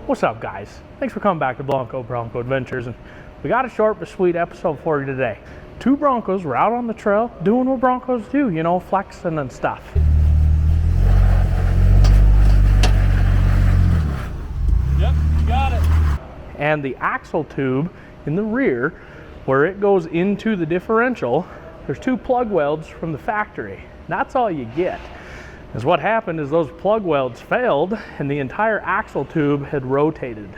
What's up, guys? Thanks for coming back to Blanco Adventures, and we got a short but sweet episode for you today. Two Broncos were out on the trail doing what Broncos do, you know, flexing and stuff. Yep, you got it. And the axle tube in the rear, where it goes into the differential, there's two plug welds from the factory. That's all you get. Because what happened is those plug welds failed and the entire axle tube had rotated.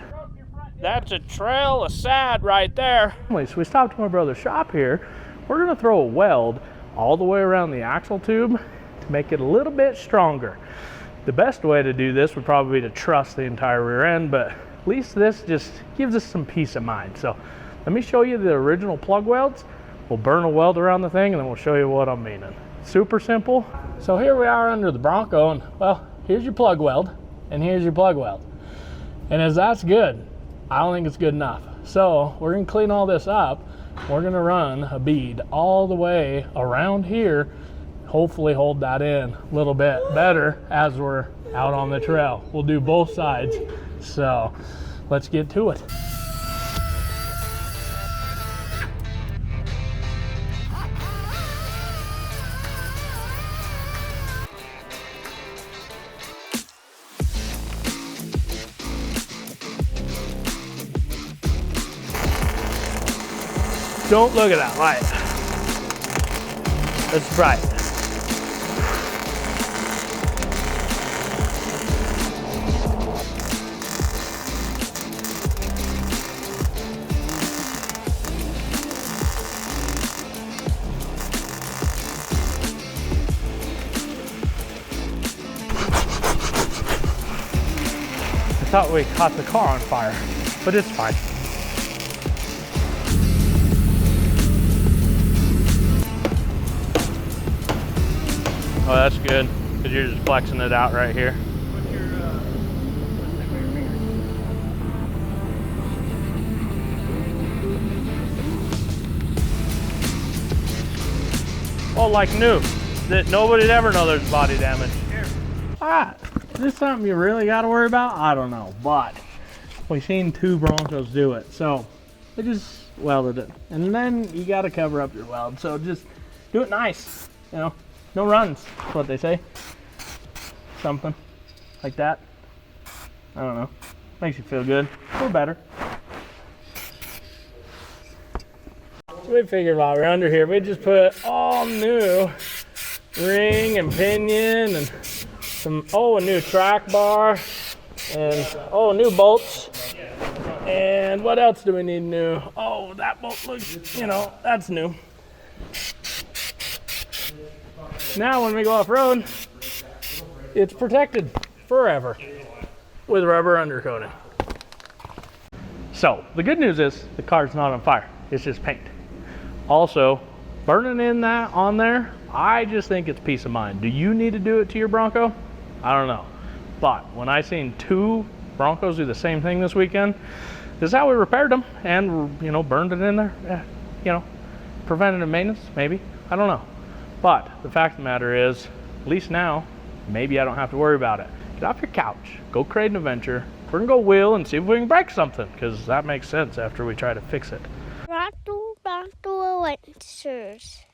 That's a trail of sad right there. So we stopped to my brother's shop here. We're gonna throw a weld all the way around the axle tube to make it a little bit stronger. The best way to do this would probably be to truss the entire rear end, but at least this just gives us some peace of mind. So let me show you the original plug welds. We'll burn a weld around the thing and then we'll show you what I'm meaning. Super simple. So here we are under the Bronco, and well, here's your plug weld and here's your plug weld. And as that's good, I don't think it's good enough. So we're gonna clean all this up. We're gonna run a bead all the way around here, hopefully hold that in a little bit better as we're out on the trail. We'll do both sides. So let's get to it. Don't look at that light. It's bright. I thought we caught the car on fire, but it's fine. Oh, that's good, because you're just flexing it out right here. What's your, Oh, like new. That nobody'd ever know there's body damage. Ah, is this something you really got to worry about? I don't know, but we've seen two Broncos do it. So they just welded it. And then you got to cover up your weld. So just do it nice, you know. No runs, that's what they say. Something like that. I don't know. Makes you feel good. Or better. So we figured while we're under here, we just put all new ring and pinion and some, a new track bar and, new bolts. And what else do we need new? Oh, that bolt looks, that's new. Now when we go off-road, it's protected forever with rubber undercoating. So the good news is the car's not on fire, it's just paint. Also, burning in that on there, I just think it's peace of mind. Do you need to do it to your Bronco? I don't know. But when I seen two Broncos do the same thing this weekend, this is how we repaired them and, burned it in there. Preventative maintenance, maybe, I don't know. But the fact of the matter is, at least now, maybe I don't have to worry about it. Get off your couch, go create an adventure. We're gonna go wheel and see if we can break something, because that makes sense after we try to fix it. Bronco Adventures.